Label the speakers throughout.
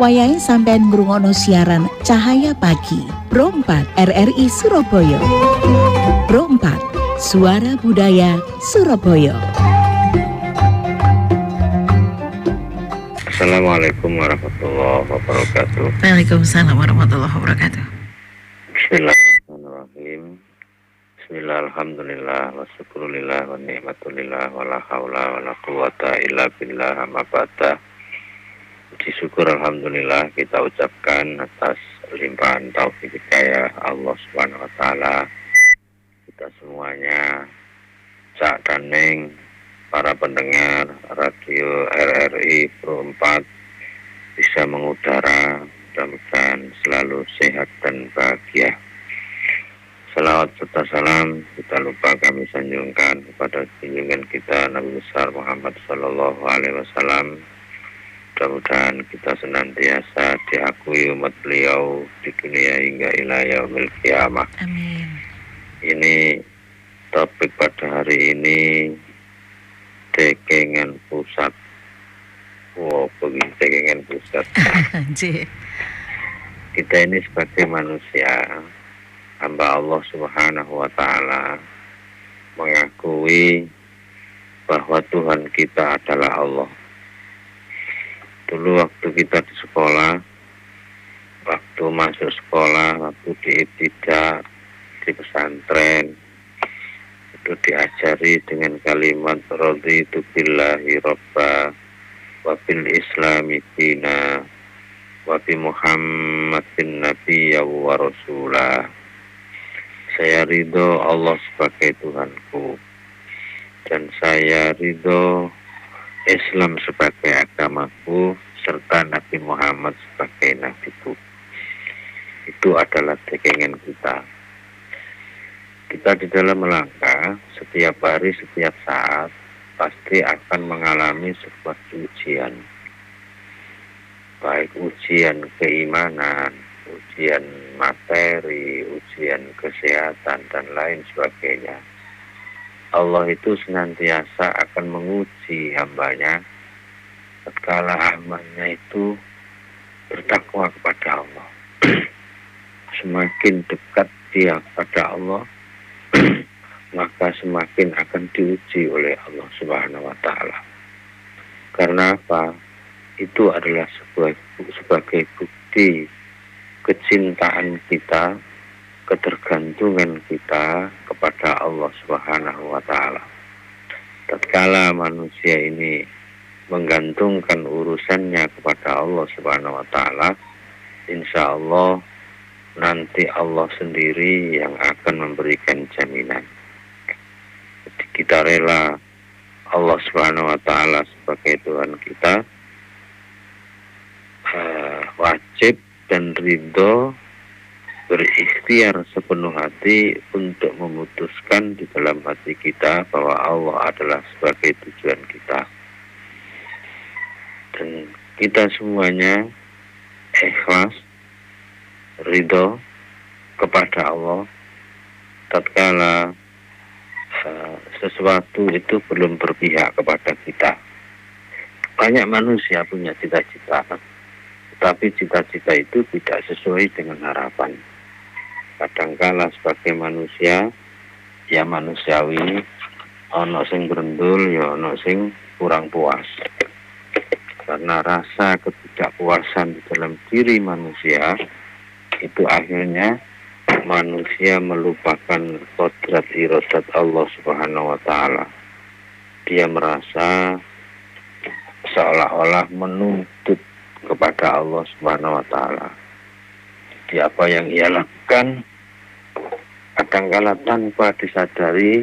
Speaker 1: wayahe sampean ngrungokno siaran Cahaya Pagi Pro 4 RRI Surabaya. Pro 4 Suara Budaya Surabaya.
Speaker 2: Assalamualaikum warahmatullahi wabarakatuh.
Speaker 3: Waalaikumsalam warahmatullahi wabarakatuh.
Speaker 2: Bismillahirrahmanirrahim. Bismillahirrahmanirrahim. Wa syukurillah wa ni'matulillah wa la hawla wa la quwata illa billah amma ba'da. Puji syukur alhamdulillah kita ucapkan atas limpahan taufik hidayah Allah Subhanahu wa taala. Kita semuanya Cak Daning, para pendengar radio RRI Pro 4 bisa mengudara, mudah-mudahan selalu sehat dan bahagia. Salawat serta salam kita lupa kami sanjungkan kepada junjungan kita Nabi besar Muhammad Sallallahu Alaihi Wasallam. Mudah-mudahan kita senantiasa diakui umat beliau di dunia hingga ila yaumil qiyamah.
Speaker 3: Amin.
Speaker 2: Ini topik pada hari ini dekengan pusat. Wow, begini dekengan pusat. Kita ini sebagai manusia, hamba Allah Subhanahu wa taala, mengakui bahwa Tuhan kita adalah Allah. Dulu waktu kita di sekolah, waktu masuk sekolah, waktu di ibtidah, di pesantren, itu diajari dengan kalimat raditu billahi robba wa bil islami dina wa bi muhammadin nabiyya wa rasulah. Saya ridho Allah sebagai Tuhanku, dan saya ridho Islam sebagai agamaku, serta Nabi Muhammad sebagai nabiku. Itu adalah tekengan kita. Kita di dalam melangkah, setiap hari, setiap saat, pasti akan mengalami sebuah ujian. Baik ujian keimanan, ujian materi, ujian kesehatan, dan lain sebagainya. Allah itu senantiasa akan menguji hambanya tatkala hambanya itu bertakwa kepada Allah. Semakin dekat dia kepada Allah, maka semakin akan diuji oleh Allah Subhanahu wa taala. Karena apa? Itu adalah sebagai bukti kecintaan kita, ketergantungan kita kepada Allah Subhanahu wa taala. Tatkala manusia ini menggantungkan urusannya kepada Allah Subhanahu wa taala, insya Allah nanti Allah sendiri yang akan memberikan jaminan. Jadi kita rela Allah Subhanahu wa taala sebagai Tuhan kita, wajib dan ridho, berikhtiar sepenuh hati untuk memutuskan di dalam hati kita bahwa Allah adalah sebagai tujuan kita. Dan kita semuanya ikhlas, ridho kepada Allah tatkala sesuatu itu belum berpihak kepada kita. Banyak manusia punya cita-cita, tetapi cita-cita itu tidak sesuai dengan harapan. Kadangkala sebagai manusia, ya manusiawi, ono sing berendul, ya ono sing kurang puas. Karena rasa ketidakpuasan di dalam diri manusia, itu akhirnya manusia melupakan kodrat iradat Allah Subhanahu wa taala. Dia merasa seolah-olah menuntut kepada Allah Subhanahu wa taala. Di apa yang ia lakukan, kadangkala tanpa disadari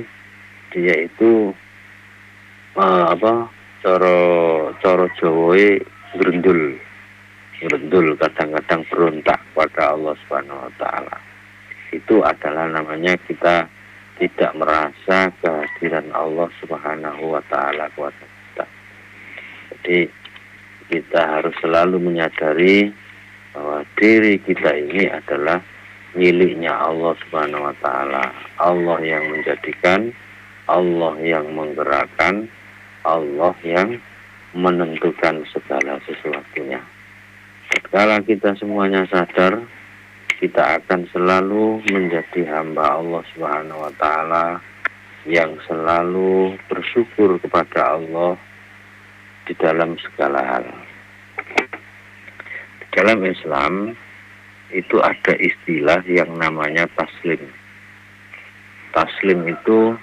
Speaker 2: dia itu coro Jawa gerendul, kadang-kadang berontak pada Allah Subhanahu wa taala. Itu adalah namanya kita tidak merasa kehadiran Allah Subhanahu wa taala kepada kita. Jadi kita harus selalu menyadari bahwa diri kita ini adalah miliknya Allah Subhanahu wa taala. Allah yang menjadikan, Allah yang menggerakkan, Allah yang menentukan segala sesuatunya. Kalau kita semuanya sadar, kita akan selalu menjadi hamba Allah Subhanahu wa taala yang selalu bersyukur kepada Allah di dalam segala hal. Di dalam Islam itu ada istilah yang namanya taslim. Taslim itu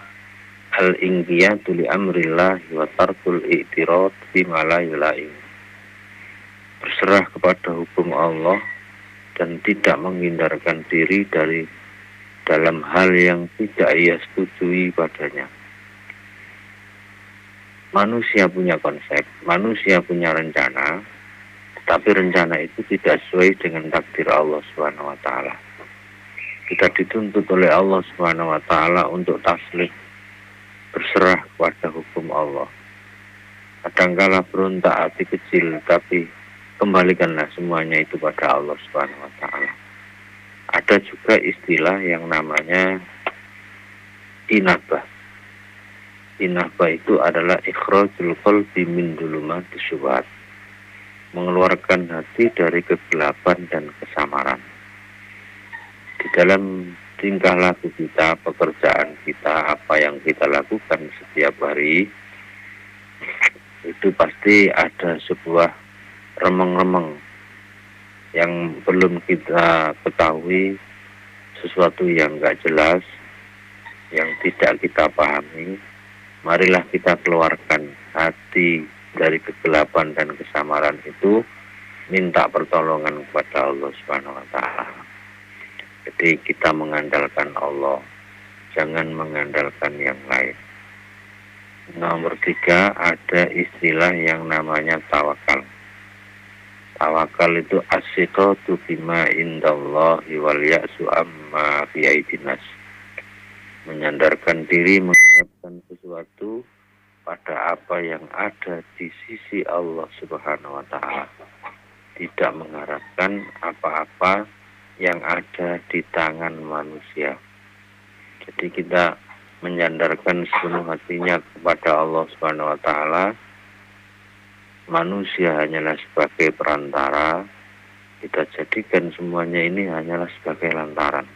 Speaker 2: al-inqiyadu li amrillah wa tarkul i'tirad bima la yulaim. Berserah kepada hukum Allah dan tidak menghindarkan diri dari dalam hal yang tidak ia setujui padanya. Manusia punya konsep, manusia punya rencana, tetapi rencana itu tidak sesuai dengan takdir Allah Subhanahu wa taala. Kita dituntut oleh Allah Subhanahu wa taala untuk taslim, berserah kepada hukum Allah. Kadangkala berontak hati kecil, tapi kembalikanlah semuanya itu pada Allah Subhanahu wa taala. Ada juga istilah yang namanya inabah. Inabah itu adalah ikhrajul qalbi min dhulumatis syubhat. Mengeluarkan hati dari kegelapan dan kesamaran. Di dalam tingkah laku kita, pekerjaan kita, apa yang kita lakukan setiap hari, itu pasti ada sebuah remeng-remeng yang belum kita ketahui, sesuatu yang enggak jelas, yang tidak kita pahami. Marilah kita keluarkan hati dari kegelapan dan kesamaran itu, minta pertolongan kepada Allah Subhanahu wa taala. Jadi kita mengandalkan Allah, jangan mengandalkan yang lain. Nomor 3, ada istilah yang namanya tawakal. Tawakal itu as-siqatu bima indallahi wal ya'su amma fi aidinas. Menyandarkan diri, mengharapkan sesuatu pada apa yang ada di sisi Allah Subhanahu wa taala. Tidak mengharapkan apa-apa yang ada di tangan manusia. Jadi kita menyandarkan sepenuh hatinya kepada Allah Subhanahu wa taala. Manusia hanyalah sebagai perantara, kita jadikan semuanya ini hanyalah sebagai lantaran.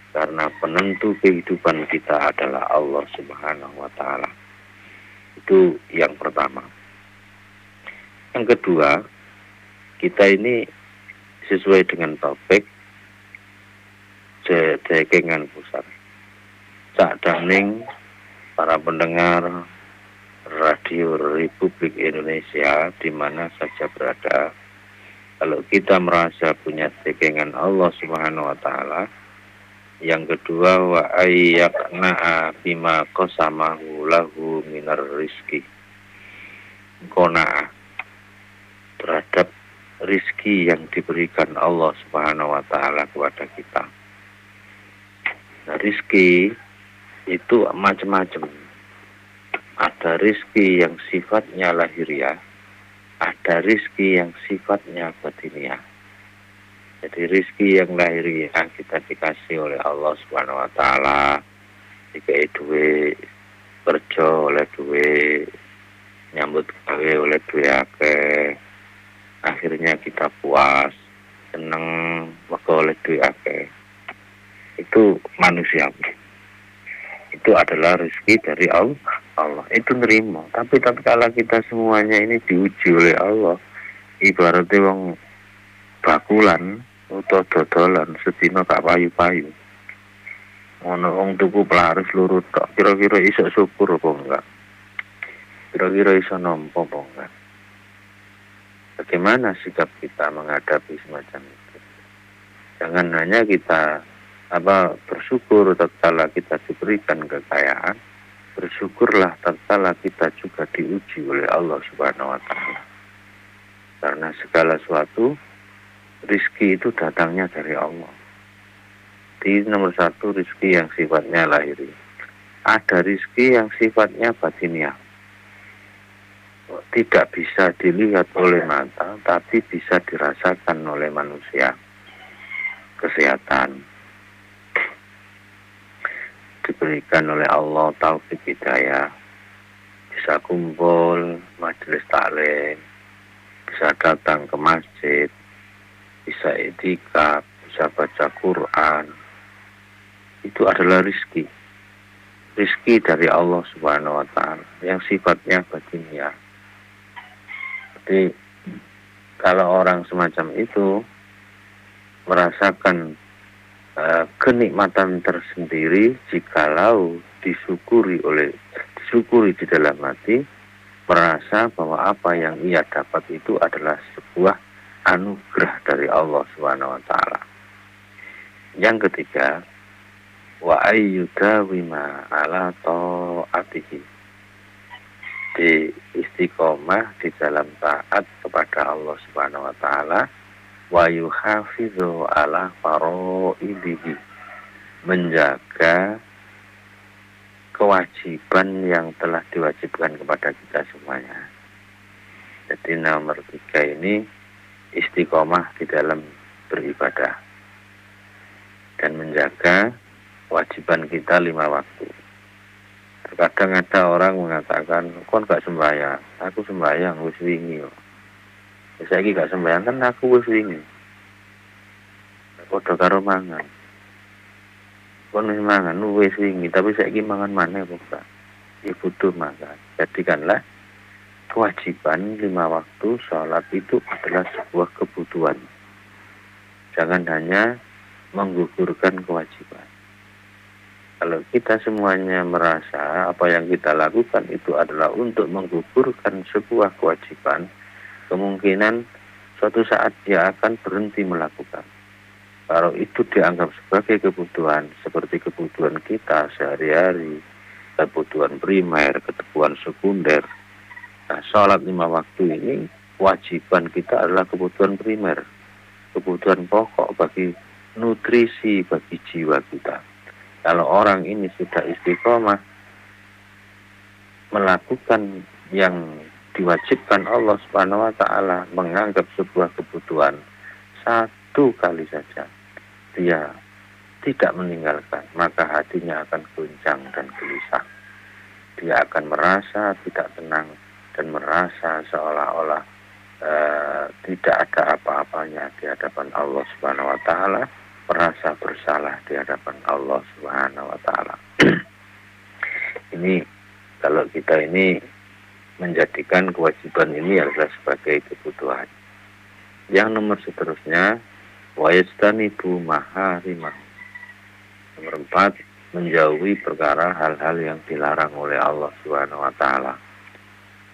Speaker 2: Karena penentu kehidupan kita adalah Allah Subhanahu wa taala. Itu yang pertama. Yang kedua, kita ini sesuai dengan topik jekengan pusat. Cak Daning, para pendengar Radio Republik Indonesia di mana saja berada, kalau kita merasa punya cekengan Allah Subhanahu wa taala, yang kedua wa ayyaqna'a bima qasamahu lahu minar rizki. Qanaah terhadap rizki yang diberikan Allah Subhanahu wa taala kepada kita. Nah, rizki itu macam-macam. Ada rizki yang sifatnya lahiriah, ada rizki yang sifatnya batiniah. Jadi rizki yang lahiriah kita dikasih oleh Allah Subhanahu wa taala, dikai duit, kerja oleh duit, nyambut gawe oleh duit akeh. Akhirnya kita puas, seneng wego oleh duit akeh. Itu manusia. Itu adalah rezeki dari Allah. Itu nerima. Tapi kalau kita semuanya ini diuji oleh Allah, ibaratnya wong bakulan atau dodolan sedina gak payu-payu. Ono wong tuku pelaris lurut tok. Kira-kira iso syukur apa enggak? Kira-kira iso nampa apa enggak? Bagaimana sikap kita menghadapi semacam itu? Jangan hanya kita bersyukur tatkala kita diberikan kekayaan, bersyukurlah tatkala kita juga diuji oleh Allah Subhanahu wa taala. Karena segala sesuatu rizki itu datangnya dari Allah. Di nomor 1 rizki yang sifatnya lahiri. Ada rizki yang sifatnya batiniah. Tidak bisa dilihat oleh mata, tapi bisa dirasakan oleh manusia. Kesehatan diberikan oleh Allah, taufik hidayah, bisa kumpul majelis taklim, bisa datang ke masjid, bisa etikaf, bisa baca Quran, itu adalah rizki. Rizki dari Allah Subhanahu wa Ta'ala yang sifatnya batiniah. Jadi kalau orang semacam itu merasakan kenikmatan tersendiri jikalau disyukuri di dalam hati, merasa bahwa apa yang ia dapat itu adalah sebuah anugerah dari Allah Subhanahu wa Ta'ala. Yang ketiga, wa ayyudawima ala ta'atihi, di istiqomah di dalam taat kepada Allah Subhanahu wa Ta'ala, wa yuhafidhu ala fara'idihi, menjaga kewajiban yang telah diwajibkan kepada kita semuanya. Jadi nomor 3 ini istiqomah di dalam beribadah dan menjaga kewajiban kita 5 waktu. Terkadang ada orang mengatakan, kon gak sembahyang, aku sembahyang wis wingi. Saiki gak sembahyang kan aku wis wingi. Padha karo mangan. Kon wis mangan wis wingi, tapi saiki mangan maneh kok. Ya butuh makan. Jadikanlah kewajiban 5 waktu sholat itu adalah sebuah kebutuhan. Jangan hanya menggugurkan kewajiban. Kalau kita semuanya merasa apa yang kita lakukan itu adalah untuk menggugurkan sebuah kewajiban, kemungkinan suatu saat dia akan berhenti melakukan. Kalau itu dianggap sebagai kebutuhan, seperti kebutuhan kita sehari-hari, kebutuhan primer, kebutuhan sekunder. Nah, sholat 5 waktu ini, kewajiban kita adalah kebutuhan primer, kebutuhan pokok bagi nutrisi bagi jiwa kita. Kalau orang ini sudah istiqomah melakukan yang diwajibkan Allah Subhanahu wa Ta'ala, menganggap sebuah kebutuhan, 1 kali saja dia tidak meninggalkan, maka hatinya akan goncang dan gelisah. Dia akan merasa tidak tenang dan merasa seolah-olah tidak ada apa-apanya di hadapan Allah Subhanahu wa Ta'ala, merasa bersalah di hadapan Allah Subhanahu wa Ta'ala. Ini kalau kita ini menjadikan kewajiban ini adalah sebagai kebutuhan. Yang nomor seterusnya, wa yastanibu maharimah. Nomor 4, menjauhi perkara hal-hal yang dilarang oleh Allah Subhanahu wa Ta'ala.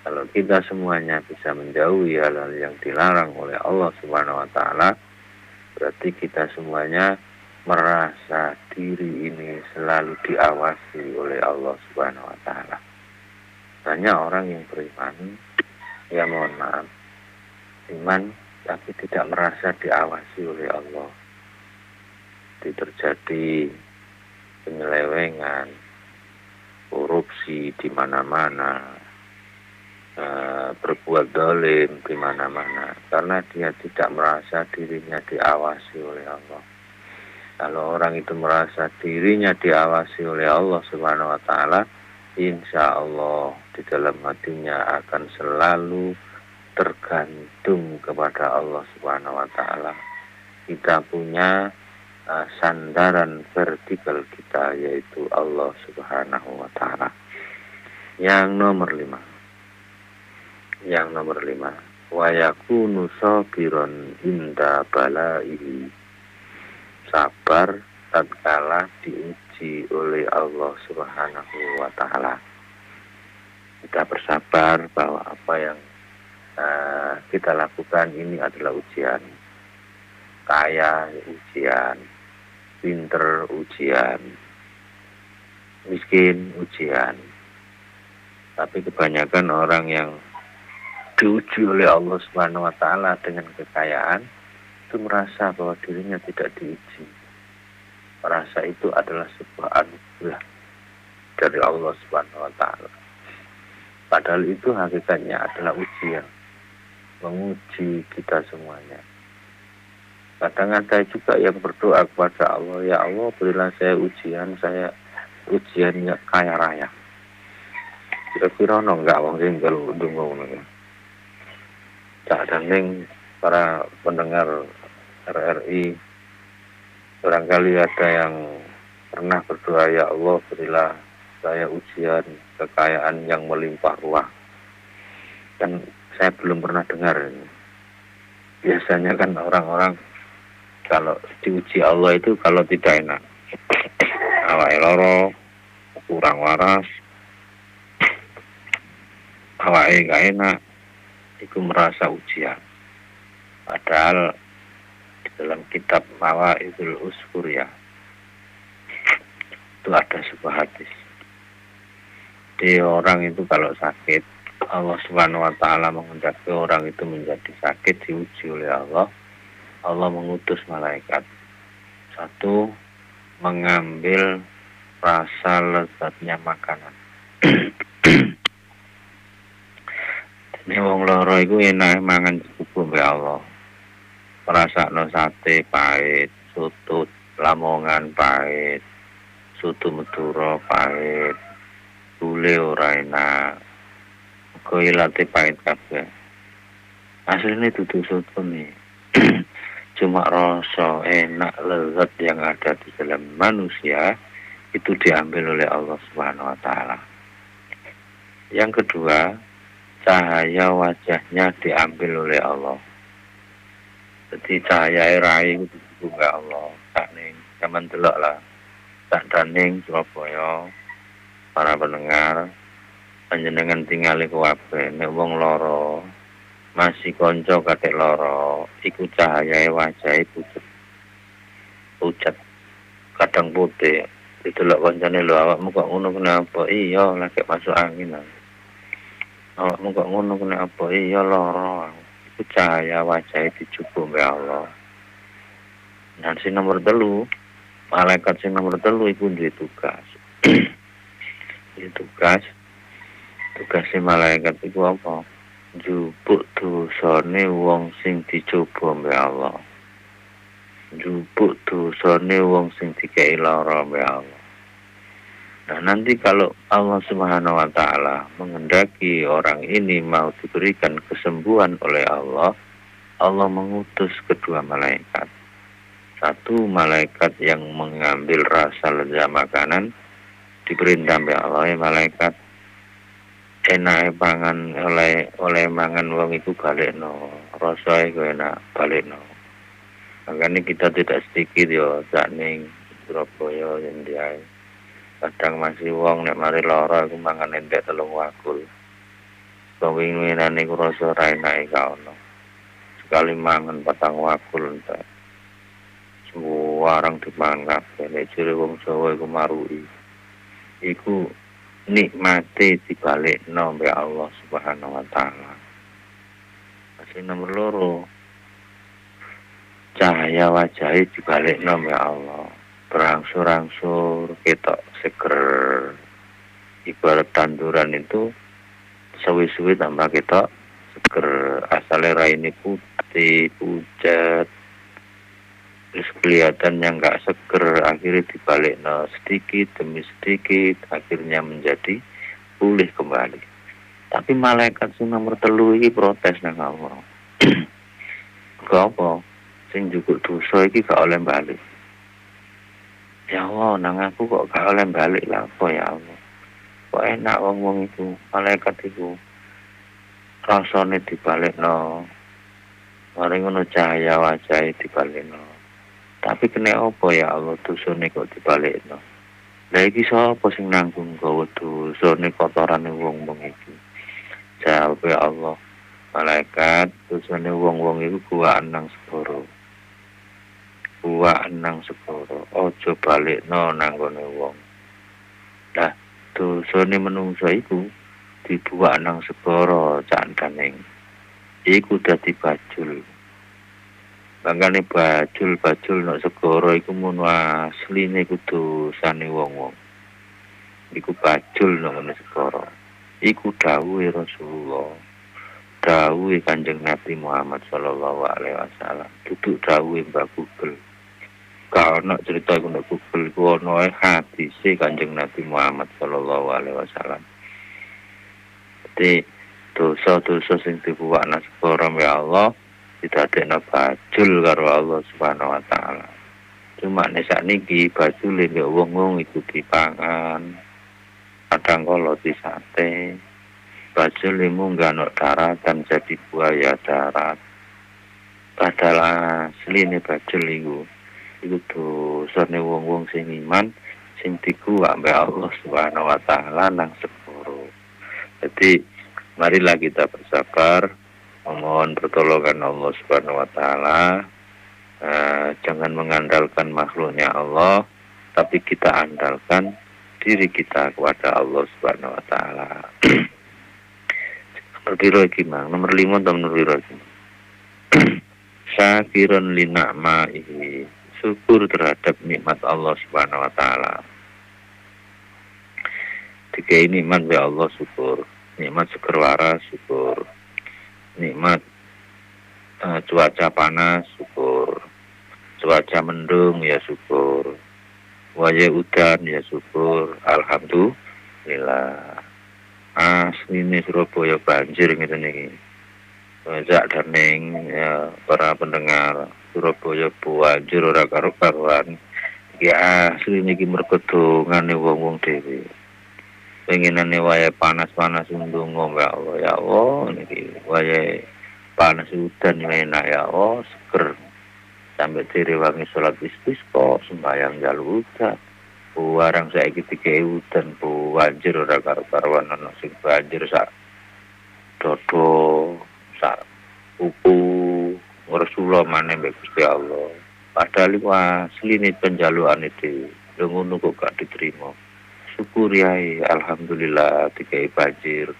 Speaker 2: Kalau kita semuanya bisa menjauhi hal-hal yang dilarang oleh Allah Subhanahu wa Ta'ala, berarti kita semuanya merasa diri ini selalu diawasi oleh Allah Subhanahu wa Ta'ala. Banyak orang yang beriman, ya mohon maaf, iman tapi tidak merasa diawasi oleh Allah. Terjadi penyelewengan, korupsi di mana-mana, berbuat zalim di mana-mana, karena dia tidak merasa dirinya diawasi oleh Allah. Kalau orang itu merasa dirinya diawasi oleh Allah Subhanahu wa Ta'ala, insya Allah di dalam hatinya akan selalu tergantung kepada Allah Subhanahu wa Ta'ala. Kita punya sandaran vertikal kita, yaitu Allah Subhanahu wa Ta'ala. Yang nomor 5, wa yakunu sabiran inda balaihi, sabar tatkala diuji oleh Allah Subhanahu wa Ta'ala. Kita bersabar bahwa apa yang kita lakukan ini adalah ujian. Kaya ujian, pinter ujian, miskin ujian. Tapi kebanyakan orang yang diuji oleh Allah Subhanahu wa Ta'ala dengan kekayaan itu merasa bahwa dirinya tidak diuji. Merasa itu adalah sebuah anugerah dari Allah Subhanahu wa Ta'ala. Padahal itu hakikatnya adalah ujian, menguji kita semuanya. Kadang ada juga yang berdoa kepada Allah, ya Allah berilah saya ujiannya kaya raya. Kira-kira enggak wong sing kalau ndonga ngono. Kadang para pendengar RRI, barangkali ada yang pernah berdoa, ya Allah berilah saya ujian kekayaan yang melimpah ruah. Kan saya belum pernah dengar ini. Biasanya kan orang-orang kalau diuji Allah itu kalau tidak enak, awake loro, kurang waras, awake gak enak, itu merasa ujian. Padahal di dalam kitab Mawaidul Uskur ya, itu ada sebuah hadis. Di orang itu kalau sakit, Allah Subhanahu wa taala menghendaki orang itu menjadi sakit, diuji oleh Allah. Allah mengutus malaikat. Satu, mengambil rasa lezatnya makanan. Ini wong loro iku enake mangan cukup ya Allah. Rasakno sate pahit, soto Lamongan pahit, soto Madura pahit, gule ora enak. Kok ilate pahit kabeh. Asline dudu soto nih. Cuma rasa enak lezat yang ada di dalam manusia itu diambil oleh Allah Subhanahu wa taala. Yang kedua, cahaya wajahnya diambil oleh Allah. Jadi cahaya rai itu juga Allah. Tak ning zaman delok lah. Tak daning Surabaya, para pendengar panjenengan tingali kuwabe nek wong loro masih konco katik loro, iku cahaya wajah pucat, kadang putih. Didelok koncone lho, awakmu kok ngono kenapa? Iya, lagi masuk angin. Awakmu kok ngono kenapa? Iya loro. Iku cahaya wajah dicukup ya Allah. Dan si nomor 3, malaikat si nomor 3 iku duwe tugas. Tugas si malaikat iku apa? Njupuk dosane wong sing dicoba mbek Allah. Njupuk dosane wong sing dikei lara mbek Allah. Nah, nanti kalau Allah Subhanahu wa taala menghendaki orang ini mau diberikan kesembuhan oleh Allah, Allah mengutus kedua malaikat. Satu malaikat yang mengambil rasa lezat makanan, diperintah oleh Allah, ya malaikat enake pangan oleh mangan wong iku balekno, rasa iku enak balekno. Makanya kita tidak sedikit yo sak ning Surabaya yen diae. Kadang masih wong nek mari lara iku mangan entek 3 wakul. Kewinginane iku rasa ra enak ka ono. Sekali mangan 4 wakul entek. Semua orang dimangan kabeh. Nek jere wong Jawa iku marui. Iku nikmati dibalikno mbek Allah Subhanahu wa taala. Masih nomor 2, cahaya wajah dibalikno mbek Allah. Berangsur-angsur ketok seger. Ibarat tanduran itu suwi-suwi tambah ketok seger. Asale raine putih, pucat. Terus kelihatannya nggak seger, akhirnya dibalikno sedikit demi sedikit, akhirnya menjadi pulih kembali. Tapi malaikat sing nomor 3 iki protes nang Allah. Gak apa, sing njupuk dosa iki gak oleh balik. Ya Allah, nang aku kok gak oleh balik lah apa ya Allah. Kok enak wong-wong itu, malaikat itu rasane dibalikno. Mari ngono cahaya wajah dibalikno. Tapi kena apa ya Allah dosane kok dibalikno. Lah iki sapa sing nanggung gawa dosane kotorane wong-wong iki? Jawab ya Allah, malaikat dosane wong-wong iku kuwaan nang sepuro. Kuwaan nang sepuro. Aja balikno nang gone wong. Lah dosane menungso iku dibuak nang sepuro candaning. Iku dadi bajul. Bangkane bajul nek segara iku mun asline kudu sane wong-wong. Iku bajul nek segara. Iku dawuhe Rasulullah. Dawuhe Kanjeng Nabi Muhammad sallallahu alaihi wasallam. Dudu dawuhe Mbah Google. Ka ana cerita iku nek Google iku ana hadise Kanjeng Nabi Muhammad sallallahu alaihi wasallam. Jadi dosa-dosa sing dibuat nang segara ya Allah didadekno bajul karo Allah Subhanahu wa taala. Cuma nek sakniki bajule mbek wong-wong iku dipangan. Kadang kala disate. Bajul munggah ana daratan jadi buaya darat. Padahal asline bajul iku dosane wong-wong sing iman sing dikuwak mbek Allah Subhanahu wa taala nang sepuro. Jadi marilah kita bersabar memohon pertolongan Allah Subhanahu wa taala. Jangan mengandalkan makhluknya Allah, tapi kita andalkan diri kita kepada Allah Subhanahu wa taala. Nomor piro iki, Mang? Nomor 5 atau nomor piro iki? Syakirun li na'maihi. Syukur terhadap nikmat Allah Subhanahu wa taala. Dikai nikmat ya Allah syukur. Nikmat seger waras syukur. Nikmat cuaca panas syukur. Cuaca mendung ya syukur. Waya udan ya syukur. Alhamdulillah. Asline Surabaya banjir ngeten iki. Wajak dening ya para pendengar Surabaya banjir ora karo-karuan. Iki asline iki mergo dongane wong-wong dhewe. Pengenane waya panas-panas ndonga ya Allah ya Allah niki waya panas udan enak ya Allah seger. Sampai direwangi sholat istisqa sembahyang jalu udan warang saiki dikei udan banjir ora karo-karuan ana sing banjir sak dodo sak buku Rasulullah maneh mbek Gusti Allah padahal iku asline penjalukane dhewe lho ngono kok gak diterima syukur ya alhamdulillah dikei banjir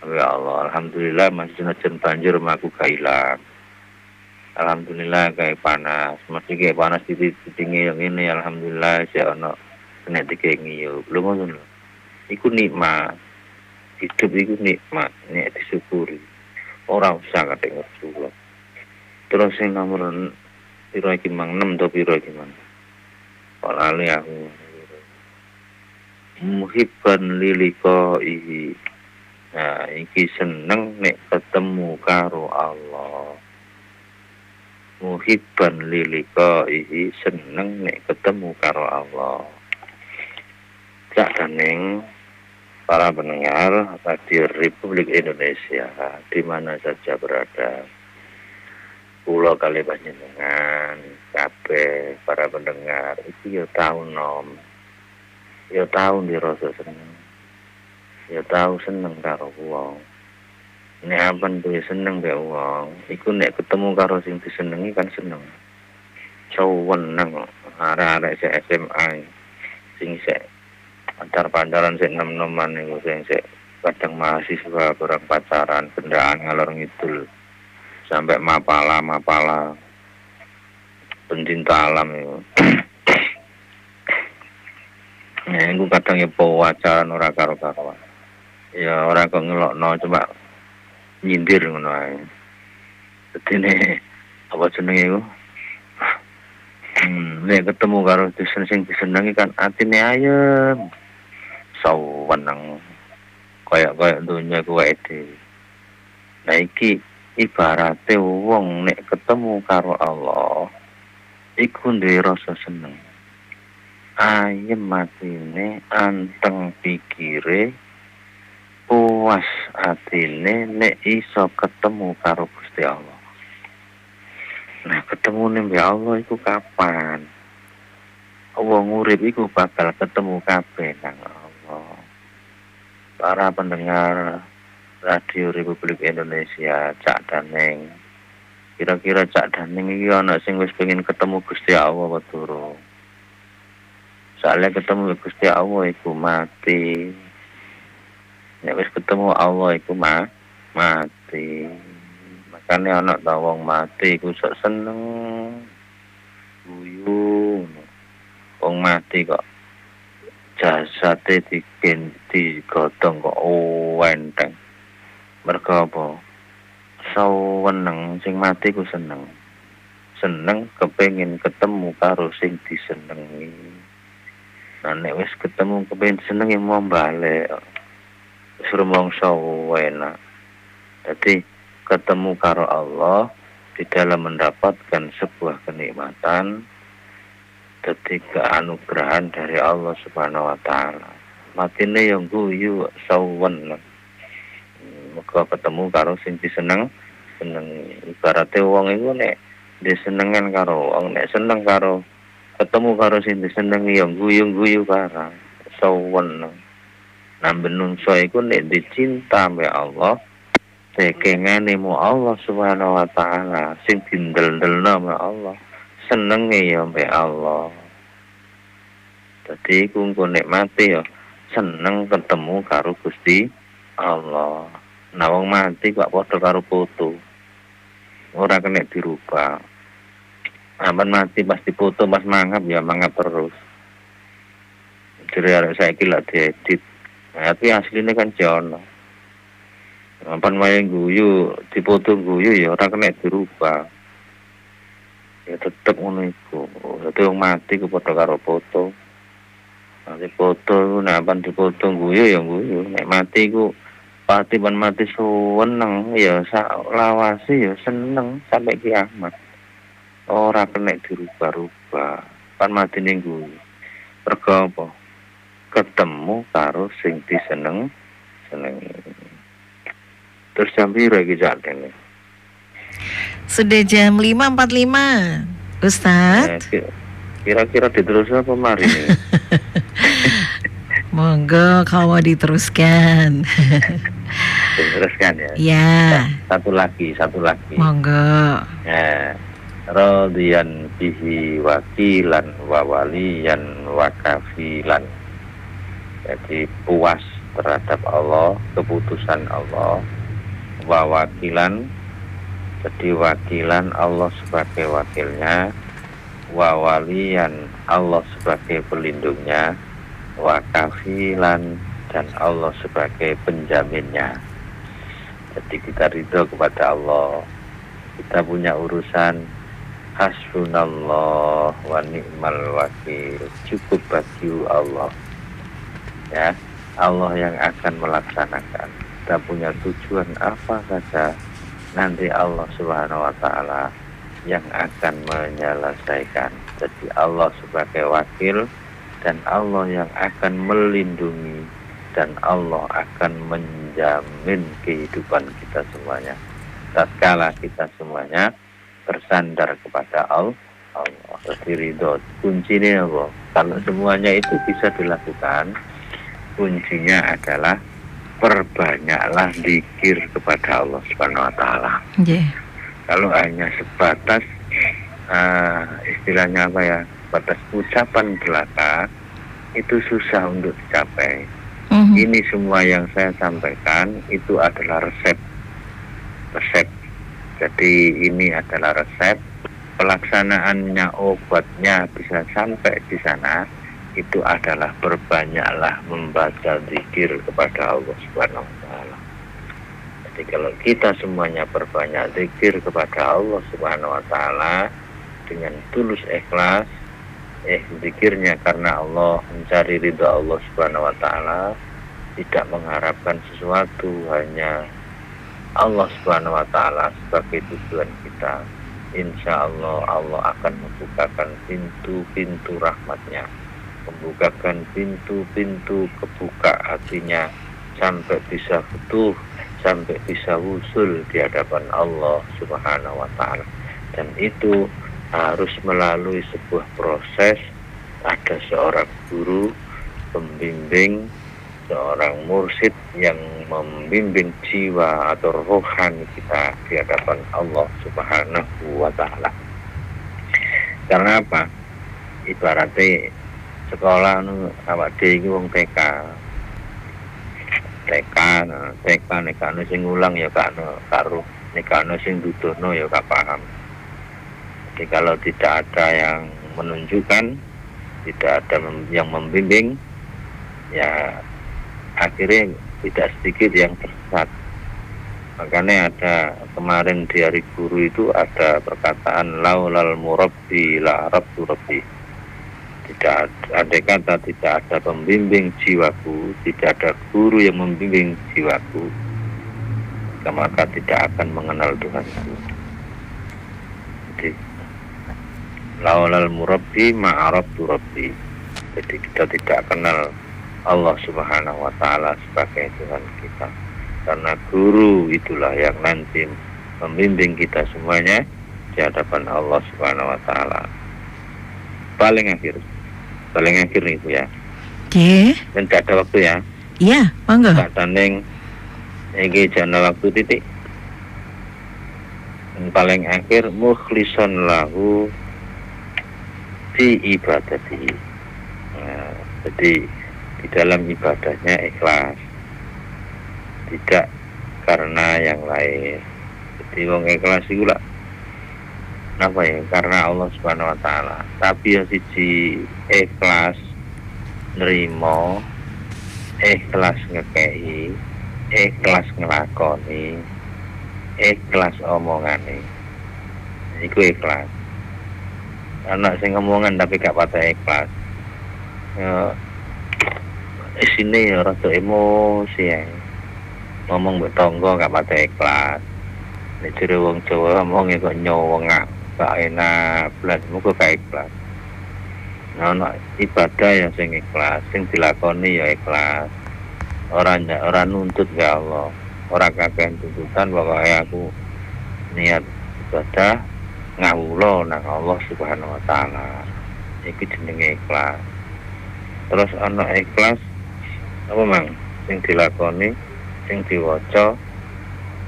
Speaker 2: ya Allah alhamdulillah masih senajan banjir maku gak ilang. Alhamdulillah kayak panas, masih kayak panas di tinggi yang ini. Alhamdulillah saya ono kena dikengi yo, belum ngono. Iku nikmat, hidup iku nikmat, nek disyukuri. Orang usah kate ngerti. Terus yang nomor piro iki mang 6 to piro iki mang. Walale aku. Muhibban liliko ihi. Nah, iki seneng nek ketemu karo Allah. Muhibban liliqaihi seneng nek ketemu karo Allah. Sakjane para pendengar Radio Republik Indonesia di mana saja berada. Kula kali panjenengan kabeh para pendengar iki ya tau nom. Ya tau dirasa seneng. Ya tau seneng karo wong. Nek ampun duwe seneng mbek wong, iku nek ketemu karo sing disenengi kan seneng. Seneng arek-arek sing SMA sing sik pacar-pacaran sik nom-noman niku sing sik kadang mahasiswa kurang pacaran, bendaan ngalor ngidul. Sampai mapala pencinta alam itu. Nah, iku kadang ya pacaran ora karo-karoan. Ya ora kok ngelokno cuma nyindir ngono ae. Dene apa jenenge iku? Nek ketemu karo sing disenengi kan atine ayem. Saweneng. Kayak dunya ku wae dhewe. Nah iki ibarate wong nek ketemu karo Allah iku duwe rasa seneng. Ayem matine, anteng pikire, puas atine nek iso ketemu karo Gusti Allah. Nah, ketemu ning Allah iku kapan? Wong urip iku bakal ketemu kabeh nang Allah. Para pendengar Radio Republik Indonesia, Cak Daneng. Kira-kira Cak Daneng iki ana sing wis pengen ketemu Gusti Allah apa durung? Soalnya ketemu Gusti Allah iku mati. Nek wis ketemu Allah iku mati. Makane ana ta wong mati iku sok seneng. Guyu. Wong mati kok jasate digodhong kok enteng. Mergo apa? Seneng sing mati ku seneng. Seneng kepengin ketemu karo sing disenengi. Nah nek wis ketemu kepengin seneng ya mau balik. Suruh mongso enak. Jadi ketemu karo Allah di dalam mendapatkan sebuah kenikmatan, ketika anugerah dari Allah Subhanahu wa taala. Matine yang guyu sawen. Muga ketemu karo sing diseneng, seneng ibarate wong iku nek disenengan karo wong, nek seneng karo ketemu karo sing disenengi yang guyu-guyu karo sawen. Nah menungso iku nek dicinta mbek Allah, tekengane mu Allah Subhanahu wa taala, sing dindel-delno mbek Allah. Senenge ya mbek Allah. Dadi iku nek mati ya seneng ketemu karo Gusti Allah. Nah wong mati kok padha karo foto. Ora kena dirubah. Aman mati pas dipoto pas mangap ya mangap terus. Jadi arek saiki lak diedit. Nah, tapi aslinya kan jono. Aman wae guyu, dipoto guyu ya ora kena dirubah. Ya tetep ngono iku. Dadi wong mati ku padha karo foto. Nanti foto nek apan dipoto guyu ya guyu. Nek mati ku pati ban mati seneng ya lawasi ya seneng sampai kiamat. Ora kena dirubah-rubah. Pan mati ning guyu. Pergo apa? Ketemu karo sing diseneng. Terus jam piro iki jane?
Speaker 3: Sudah jam 5.45, Ustadz.
Speaker 2: Kira-kira diterus apa mari nih?
Speaker 3: Monggo kalau mau diteruskan.
Speaker 2: Diteruskan ya.
Speaker 3: Ya.
Speaker 2: Satu lagi.
Speaker 3: Monggo.
Speaker 2: Ya. Radiyan bihi wakilan wa waliyan wa kafilan. Jadi puas terhadap Allah, keputusan Allah, wa wakilan, jadi wakilan Allah sebagai wakilnya, wa waliyan Allah sebagai pelindungnya, wa kafilan dan Allah sebagai penjaminnya. Jadi kita ridho kepada Allah. Kita punya urusan hasbunallah wa ni'mal wakil. Cukup bagi Allah. Ya, Allah yang akan melaksanakan. Kita punya tujuan apa saja, nanti Allah Subhanahu wa taala yang akan menyelesaikan. Jadi Allah sebagai wakil dan Allah yang akan melindungi dan Allah akan menjamin kehidupan kita semuanya. Tatkala kita semuanya bersandar kepada Allah, jadi ridho. Kuncinya apa? Kalau semuanya itu bisa dilakukan, kuncinya adalah perbanyaklah zikir kepada Allah Subhanahu wa taala.
Speaker 3: Yeah.
Speaker 2: Kalau hanya sebatas istilahnya apa ya? Batas ucapan belaka itu susah untuk dicapai. Ini semua yang saya sampaikan itu adalah resep. Jadi ini adalah resep. Pelaksanaannya, obatnya bisa sampai di sana. Itu adalah perbanyaklah membaca zikir kepada Allah Subhanahu wa taala. Jadi kalau kita semuanya perbanyak zikir kepada Allah Subhanahu wa taala dengan tulus ikhlas, zikirnya karena Allah, mencari ridha Allah Subhanahu wa taala, tidak mengharapkan sesuatu, hanya Allah Subhanahu wa taala sebagai tujuan kita. Insya Allah Allah akan membukakan pintu-pintu rahmatnya, membukakan pintu-pintu kebuka hatinya sampai bisa futuh, sampai bisa wusul di hadapan Allah Subhanahu wa taala. Dan itu harus melalui sebuah proses. Ada seorang guru pembimbing, seorang mursyid yang membimbing jiwa atau rohani kita di hadapan Allah Subhanahu wa taala. Karena apa? Ibaratnya sekolah awak dhewe iki wong TK nek ana sing ngulang ya gak ono karo, nek ana sing dudono ya gak paham. Jadi kalau tidak ada yang menunjukkan, tidak ada yang membimbing, ya akhirnya tidak sedikit yang tersesat. Makanya ada kemarin di hari guru itu ada perkataan laulal murabbi la rabbu rabbi. Tidak ada kata tidak ada pembimbing jiwaku, tidak ada guru yang membimbing jiwaku, maka tidak akan mengenal Tuhanku. Jadi laulal murabbi ma'arabtu rabbi. Jadi kita tidak kenal Allah Subhanahu wa taala sebagai Tuhan kita. Karena guru itulah yang nanti membimbing kita semuanya di hadapan Allah Subhanahu wa taala. Paling akhir nih Bu ya.
Speaker 3: Oke.
Speaker 2: Dan tidak ada waktu ya.
Speaker 3: Iya, monggo.
Speaker 2: Tak tanding iki jana waktu titik. Yang paling akhir mukhlishon lahu fi ibadati. Nah, jadi di dalam ibadahnya ikhlas, tidak karena yang lain. Jadi wong ikhlas itu lah apa ya, karena Allah Subhanahu wa taala. Tapi yang siji ikhlas nerimo, ikhlas ngekei, ikhlas ngelakoni, ikhlas omongane. Iku ikhlas. Anak sing ngomongan tapi gak patah ikhlas. Ya sini ya rada emosi ya. Ngomong mbek tangga gak patah ikhlas. Nek jere wong Jawa ngomonge kok nyowengak, gak enak, blas muga gak ikhlas. Nah, ibadah yang sing ikhlas, sing dilakoni ya ikhlas. Ora nuntut ya Allah. Ora kakek tuntutan, pokoknya aku niat ibadah ngawula nang Allah Subhanahu wa taala. Iki jenenge ikhlas. Terus ana ikhlas apa mang sing dilakoni, sing diwaca,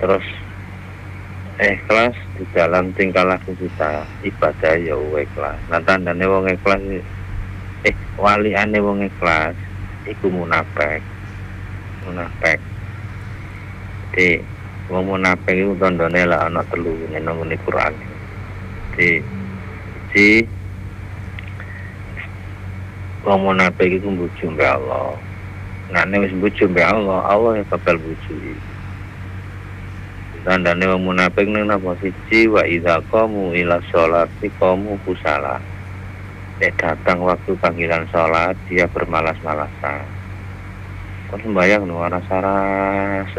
Speaker 2: terus ikhlas di dalam tingkah laku kita ibadah ya ikhlas. Nah tandane wong ikhlas waliane wong ikhlas iku munafik. Jadi wong munafik iku tandane lah ana telu nang Quran. Jadi wong munafik iku mbuju mbek Allah. Nek wis mbuju mbek Allah, Allah ya bakal mbuju. Tandane wong munafik ning napa siji wa idza qamu ila sholati qamu kusala. Nek datang waktu panggilan sholat dia bermalas-malasan. Kon sembayang nu ana saras.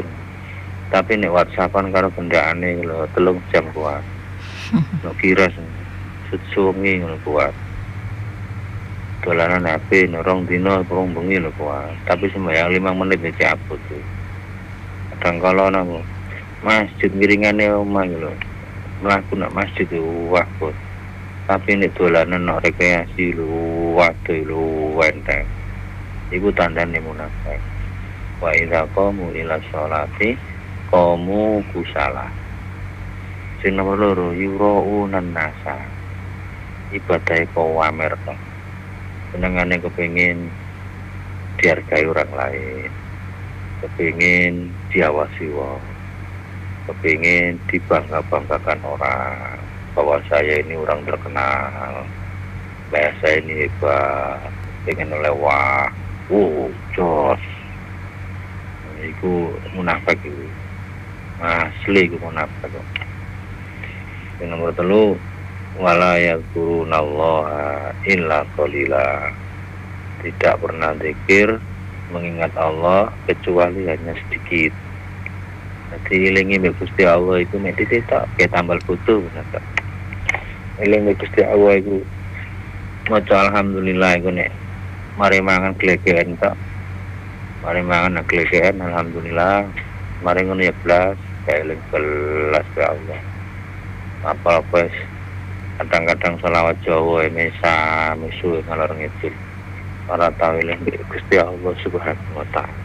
Speaker 2: Tapi nek WhatsAppan karo gendakane lho 3 jam kuat. Nek kira suwi ngono kuat. Dolanan HP norong dino kurang bengi lho kuat. Tapi sembayang 5 menit dicabut tuh. Kadang kala napa masjid miringane omah lho. Mlaku nak masjid waktu. Tapi nek dolanan nak rekreasi lho, waduh lho enteng. Iku tandane munafik. Wa idza qamu ila sholati qamu kusala. Sing nomor 2 yuraunan nasa. Ibadah kok wamer to. Senengane kepengin dihargai orang lain. Kepengin diawasi wong. Kepingin dibangga-banggakan orang bahwa saya ini orang terkenal, saya ini hebat, pengen lewat, jos, itu munafik itu, asli itu munafik. Yang nomor 3, wala yadhkurunallaha illa qalila, tidak pernah zikir mengingat Allah kecuali hanya sedikit. Jadi ilingi mbek Gusti Allah iku mek ditetok ke tambal butuh bener. Iling mbek Gusti Allah iku maca alhamdulillah iku nek mari mangan glegeken tok. Mari mangan glegeken alhamdulillah. Mari ngono ya blas, eling belas ya Allah. Apa wis kadang-kadang selawat Jawa mesa misu ngalor ngidul. Ora tau eling mbek Gusti Allah Subhanahu wa taala.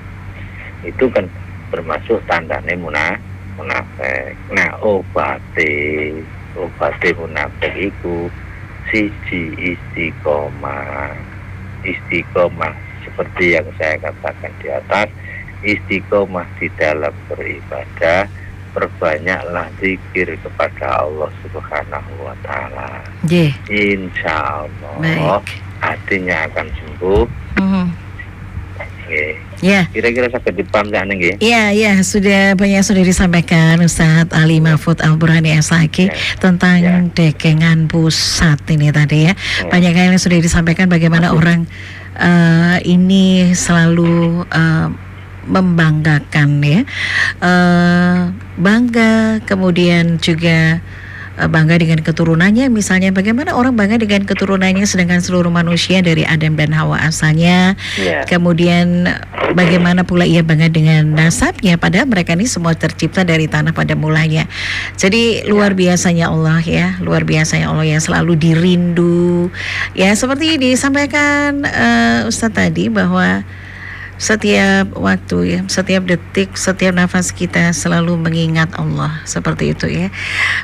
Speaker 2: Itu kan termasuk tandane munafik. Nah obate munafik iku siji istiqomah seperti yang saya katakan di atas, istiqomah di dalam beribadah, perbanyaklah zikir kepada Allah Subhanahu wa taala. Insya Allah hatinya akan sembuh.
Speaker 3: Ya.
Speaker 2: Kira-kira sakit dipaham nggih?
Speaker 3: Iya, sudah banyak disampaikan Ustadz Ali Mahfud Al-Burhani SHG tentang dekengan pusat ini tadi ya. Banyak hal yang sudah disampaikan bagaimana orang ini selalu membanggakan ya. Bangga, kemudian juga bangga dengan keturunannya. Misalnya bagaimana orang bangga dengan keturunannya sedangkan seluruh manusia dari Adam dan Hawa asalnya. Kemudian bagaimana pula ia bangga dengan nasabnya, padahal mereka ini semua tercipta dari tanah pada mulanya. Jadi luar biasanya Allah ya, luar biasanya Allah yang selalu dirindu. Ya seperti disampaikan Ustadz tadi bahwa setiap waktu ya, setiap detik, setiap nafas kita selalu mengingat Allah, seperti itu ya.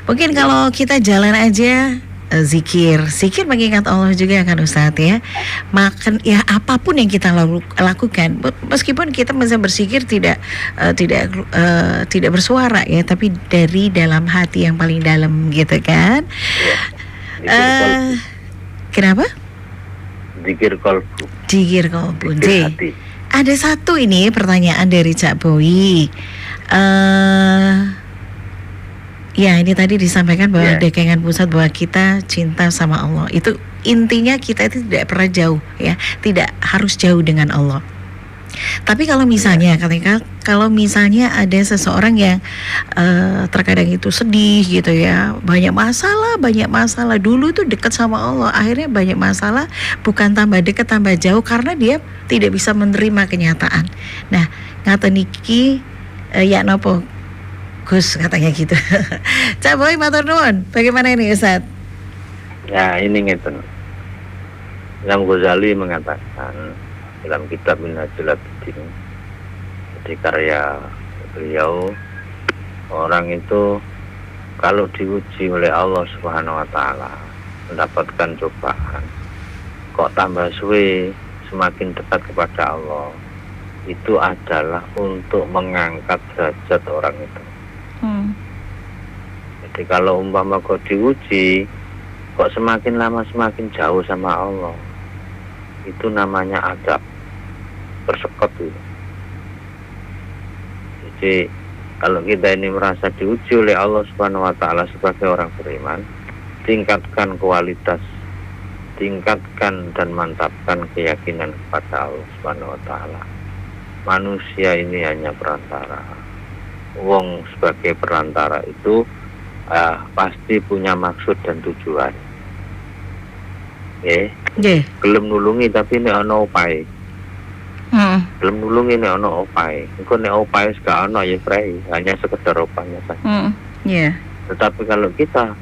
Speaker 3: Mungkin kalau kita jalan aja zikir mengingat Allah juga kan Ustadz ya. Makan ya, apapun yang kita lakukan, meskipun kita bisa bersikir tidak bersuara ya, tapi dari dalam hati yang paling dalam gitu kan. Kenapa? Zikir kolbu. Ada satu ini pertanyaan dari Cak Boy. Ya ini tadi disampaikan bahwa Dekengan Pusat bahwa kita cinta sama Allah. Itu intinya kita itu tidak pernah jauh ya, tidak harus jauh dengan Allah. Tapi kalau misalnya kalau misalnya ada seseorang yang terkadang itu sedih gitu ya, banyak masalah dulu tuh dekat sama Allah, akhirnya banyak masalah, bukan tambah dekat tambah jauh karena dia tidak bisa menerima kenyataan. Nah, ngata niki ya nopo Gus katanya gitu. Cak Boy matur nuwun, bagaimana ini Ustaz?
Speaker 2: Ya ini ngeten. Imam Ghazali mengatakan dalam kitab Minhajul Abidin, di karya beliau, orang itu kalau diuji oleh Allah Subhanahu wa taala mendapatkan cobaan, kok tambah suwe semakin dekat kepada Allah, itu adalah untuk mengangkat derajat orang itu. Jadi kalau umpama kok diuji, kok semakin lama semakin jauh sama Allah, itu namanya adab, bersekot itu. Jadi kalau kita ini merasa diuji oleh Allah Subhanahu wa taala sebagai orang beriman, tingkatkan kualitas, tingkatkan dan mantapkan keyakinan kepada Allah Subhanahu wa taala. Manusia ini hanya perantara. Wong sebagai perantara itu pasti punya maksud dan tujuan. Gelem nulungi tapi nek ana opahe. Gelem nulungi nek ana opahe. Engko nek opahe gak ana ya prei, hanya sekedar opanya saja. Tetapi kalau kita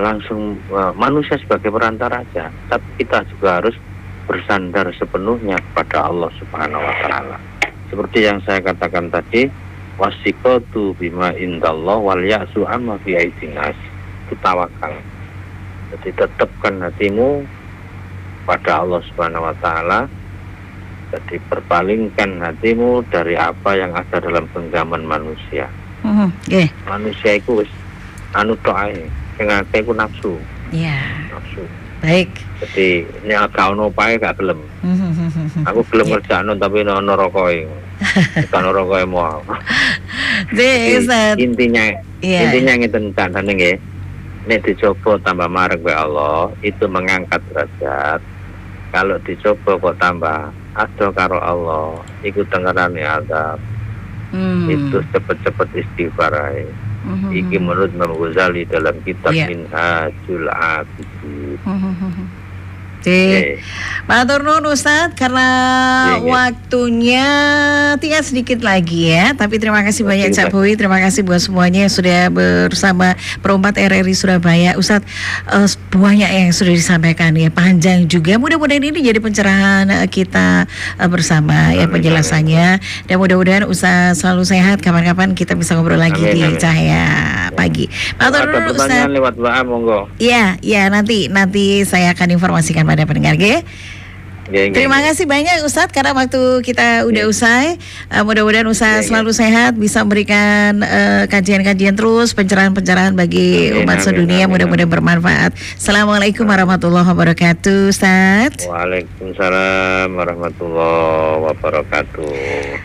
Speaker 2: langsung manusia sebagai perantara aja, tapi kita juga harus bersandar sepenuhnya kepada Allah Subhanahu wa taala. Seperti yang saya katakan tadi, wasiqatu bima indallah wal ya'su amma fi aidinas. Itu tawakal. Jadi tetapkan hatimu pada Allah Subhanahu wa taala. Jadi berpalingkan hatimu dari apa yang ada dalam genggaman manusia. Manusia itu wis anu tok ae, sing akeh iku nafsu. Nafsu. Baik. Jadi nek gak ono pae gak gelem. Aku gelem ngerjakno tapi ono rokoke. Kan rokoke mau. Intinya ngeten tandane nggih. Nek dicoba tambah marek wae Allah, itu mengangkat derajat. Kalau dicoba kok tambah ado karo Allah, iku tengerane azab. Itu cepet-cepet istighfar ae. Iki menurut Imam Ghazali dalam kitab Minhajul Abidin.
Speaker 3: Matur nuwun Ustadz, karena waktunya tinggal sedikit lagi ya. Tapi terima kasih banyak Cak Boy, terima kasih buat semuanya yang sudah bersama Perompat RRI Surabaya. Ustadz, banyak yang sudah disampaikan ya, panjang juga. Mudah-mudahan ini jadi pencerahan kita bersama ya penjelasannya. Dan mudah-mudahan Ustadz selalu sehat. Kapan-kapan kita bisa ngobrol lagi di Cahaya Pagi. Matur nuwun Ustadz.
Speaker 2: Lewat WA monggo.
Speaker 3: Iya, nanti saya akan informasikan pada pendengar Terima kasih banyak Ustadz karena waktu kita udah usai. Mudah-mudahan Ustadz selalu sehat, bisa memberikan kajian-kajian terus, pencerahan-pencerahan bagi umat sedunia. Mudah-mudahan bermanfaat. Assalamualaikum warahmatullahi wabarakatuh Ustadz.
Speaker 2: Waalaikumsalam warahmatullahi wabarakatuh.